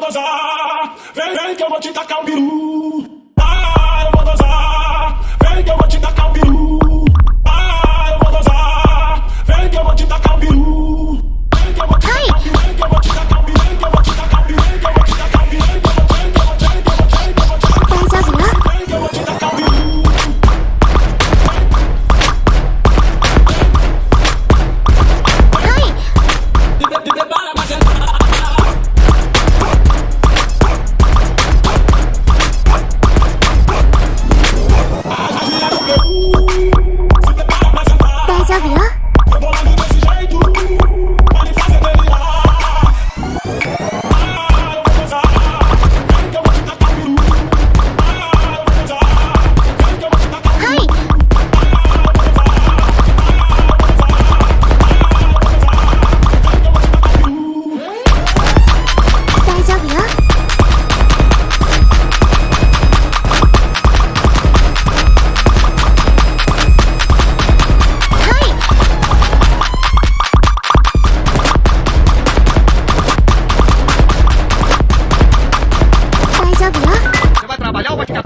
gozar, vem que eu vou te tacar o biru. Ah, eu vou gozar, vem que eu vou te tacar o biru. Ah, eu vou gozar, vem que eu vou te tacar o biru. Vem que eu vou te tacar o biru, vem que eu vou te tacar o biru, vem que eu vou te tacar o biru, vem que eu vou te tacar o biru, vem que eu vou te tacar o biru, vem que eu vou te tacar o biru. 大丈夫よ。 大丈夫よ。 Você vai trabalhar ou vai ficar